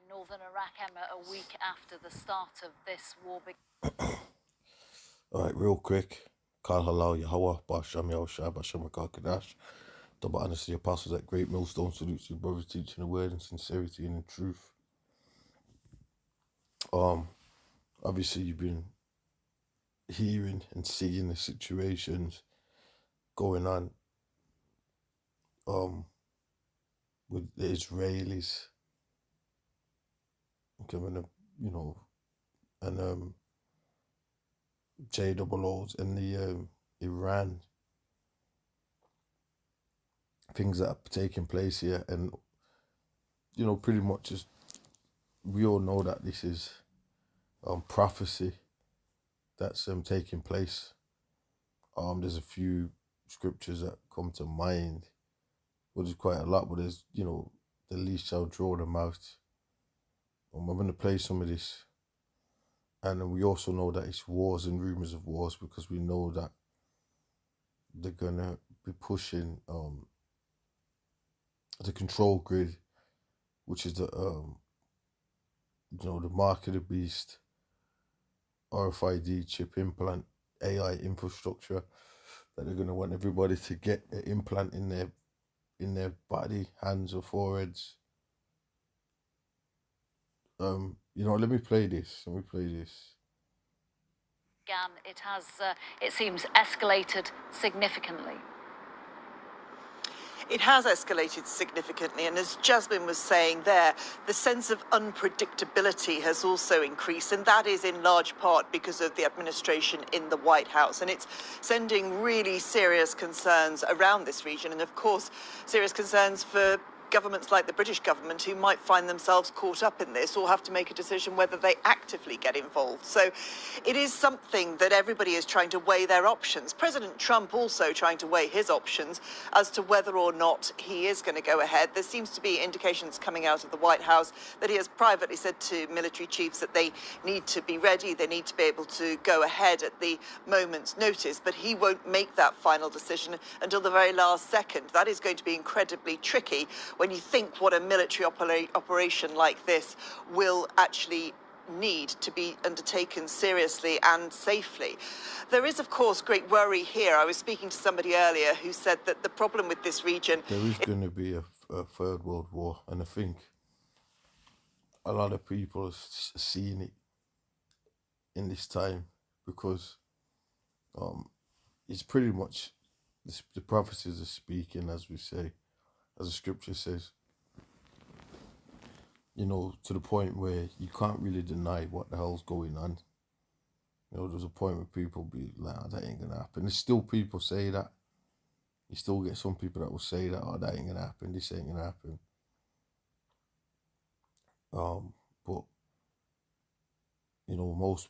northern Iraq, Emma, a week after the start of this war. All right, real quick. Kal halal Yahweh, Basham Yahushua, Basham Kadash. Double honor to the apostles at Great Millstone. Salute to your brothers teaching the word in sincerity and in truth. Obviously you've been hearing and seeing the situations going on with the Israelis coming up, and JOOs and the Iran things that are taking place here, and pretty much just we all know that this is prophecy that's taking place. There's a few scriptures that come to mind. Well, there's quite a lot, but there's the least shall draw them out. I'm going to play some of this, and we also know that it's wars and rumors of wars, because we know that they're gonna be pushing the control grid, which is the the mark of the beast, RFID chip implant, AI infrastructure, that they're gonna want everybody to get an implant in their body, hands or foreheads. Let me play this. It has, it seems, escalated significantly. It has escalated significantly, and as Jasmine was saying there, the sense of unpredictability has also increased, and that is in large part because of the administration in the White House, and it's sending really serious concerns around this region, and of course serious concerns for governments like the British government, who might find themselves caught up in this or have to make a decision whether they actively get involved. So it is something that everybody is trying to weigh their options. President Trump also trying to weigh his options as to whether or not he is going to go ahead. There seems to be indications coming out of the White House that he has privately said to military chiefs that they need to be ready, they need to be able to go ahead at the moment's notice, but he won't make that final decision until the very last second. That is going to be incredibly tricky when you think what a military operation like this will actually need to be undertaken seriously and safely. There is, of course, great worry here. I was speaking to somebody earlier who said that the problem with this region... There is going to be a third world war, and I think a lot of people are seeing it in this time, because it's pretty much the prophecies are speaking, as we say, as the scripture says, to the point where you can't really deny what the hell's going on. There's a point where people be like, oh, that ain't gonna happen. There's still people say that. You still get some people that will say that, oh, that ain't gonna happen, this ain't gonna happen. But most,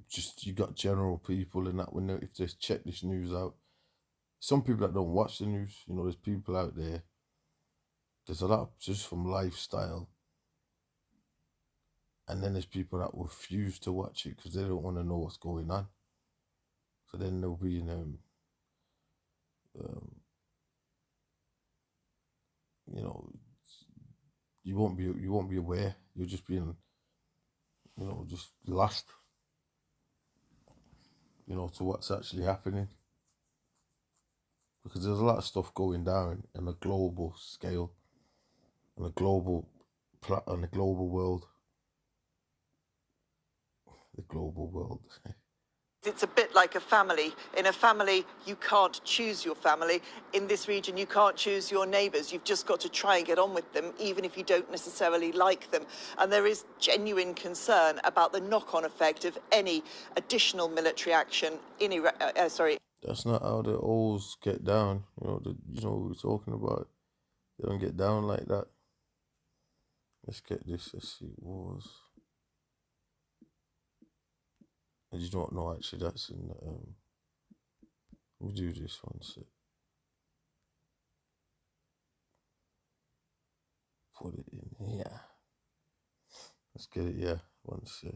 just you got general people and that, when if they check this news out, some people that don't watch the news, there's people out there. There's a lot just from lifestyle, and then there's people that refuse to watch it because they don't want to know what's going on. So then they'll be in you won't be aware. You're just being, just lost, to what's actually happening. Because there's a lot of stuff going down on a global scale, on a global world. The global world. It's a bit like a family. In a family, you can't choose your family. In this region, you can't choose your neighbours. You've just got to try and get on with them, even if you don't necessarily like them. And there is genuine concern about the knock-on effect of any additional military action in Iraq. That's not how the O's get down. We're talking about. They don't get down like that. Let's get this. Let's see. Wars. I just don't know, actually. That's in we'll do this one sec. Put it in here. Let's get it, yeah. One sec.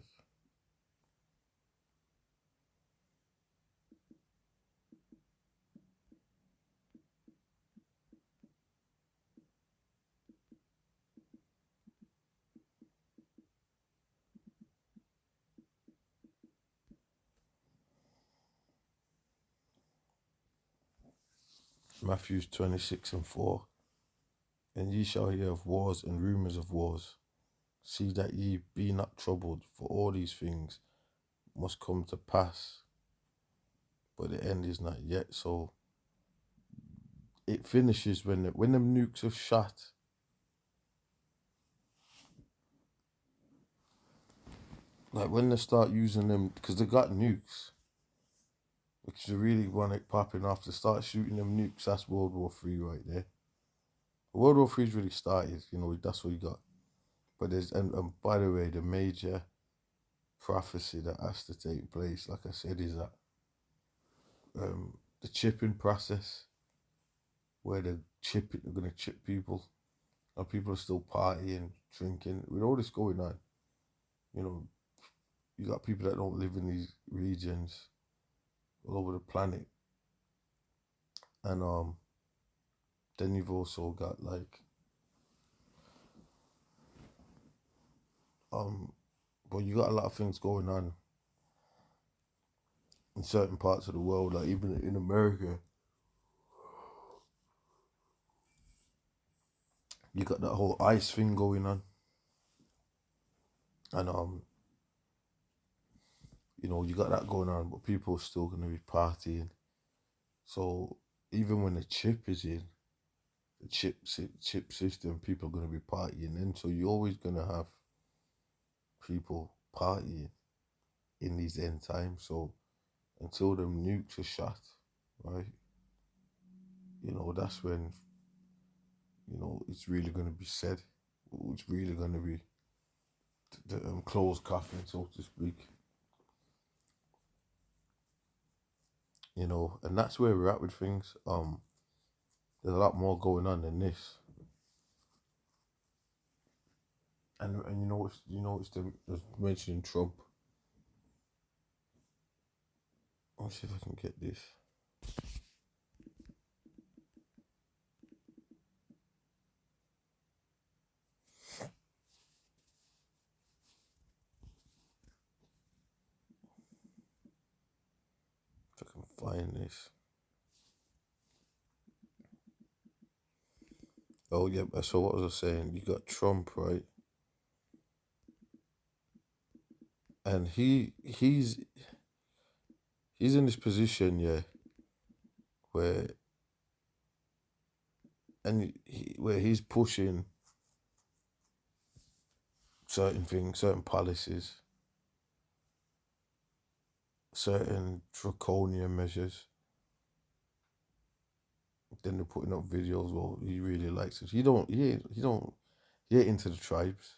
Matthew 26:4. And ye shall hear of wars and rumours of wars. See that ye be not troubled, for all these things must come to pass, but the end is not yet. So it finishes when them nukes are shot. Like when they start using them, because they got nukes, which they really want it popping off. To start shooting them nukes, that's World War III right there. World War III's really started, that's what you got. But and by the way, the major prophecy that has to take place, like I said, is that the chipping process, where they're going to chip people, and people are still partying, drinking. With all this going on, you got people that don't live in these regions all over the planet, and then you've also got but you got a lot of things going on in certain parts of the world, like even in America. You got that whole ICE thing going on, and you got that going on, but people are still gonna be partying. So even when the chip is in, the chip system, people are gonna be partying in. So you're always gonna have people partying in these end times. So until them nukes are shot, right? That's when it's really gonna be said. It's really gonna be the closed coffin, so to speak. And that's where we're at with things. There's a lot more going on than this. And it's mentioning Trump. Let me see if I can get this. If I can find this. Oh yeah, so what was I saying? You got Trump, right? And he's in this position, yeah, where where he's pushing certain things, certain policies, certain draconian measures. Then they're putting up videos. Well, he really likes it. He ain't into the tribes.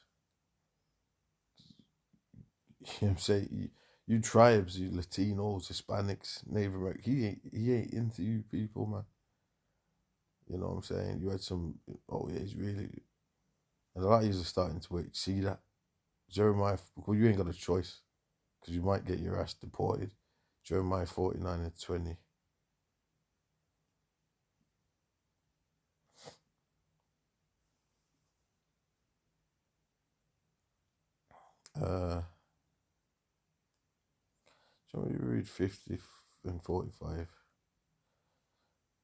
You know what I'm saying? You tribes, you Latinos, Hispanics, Native American, he ain't into you people, man. You know what I'm saying? You had some, oh yeah, he's really, and a lot of you are starting to see that. Jeremiah, well, you ain't got a choice, because you might get your ass deported. Jeremiah 49:20. Shall we read 50 and 45?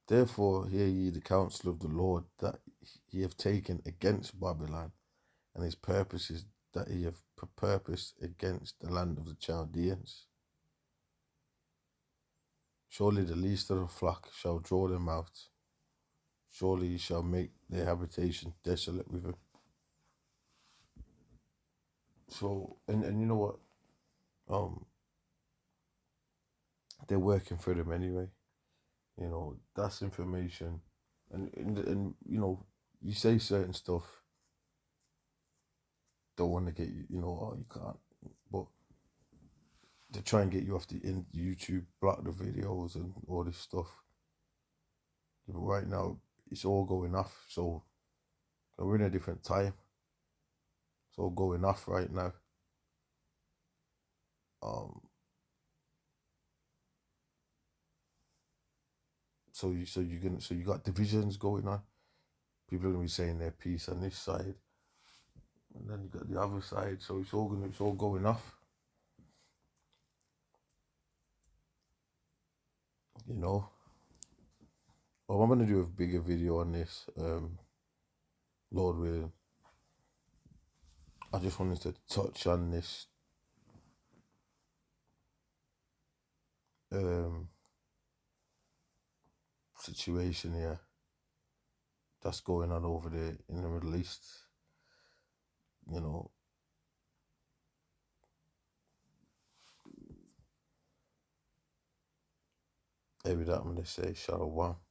Therefore hear ye the counsel of the Lord that he have taken against Babylon, and his purposes that he have purposed against the land of the Chaldeans. Surely the least of the flock shall draw them out. Surely he shall make their habitation desolate with him. So, and you know what? They're working for them anyway. That's information. And you say certain stuff, don't want to get you, oh, you can't. But they try and get you off the YouTube, block the videos and all this stuff. But right now, it's all going off. So we're in a different time. It's all going off right now. So you got divisions going on. People are gonna be saying their piece on this side, and then you got the other side. So it's all going off. Well, I'm gonna do a bigger video on this, Lord willing. I just wanted to touch on this situation here that's going on over there in the Middle East. You know, every that I'm gonna say Shalom.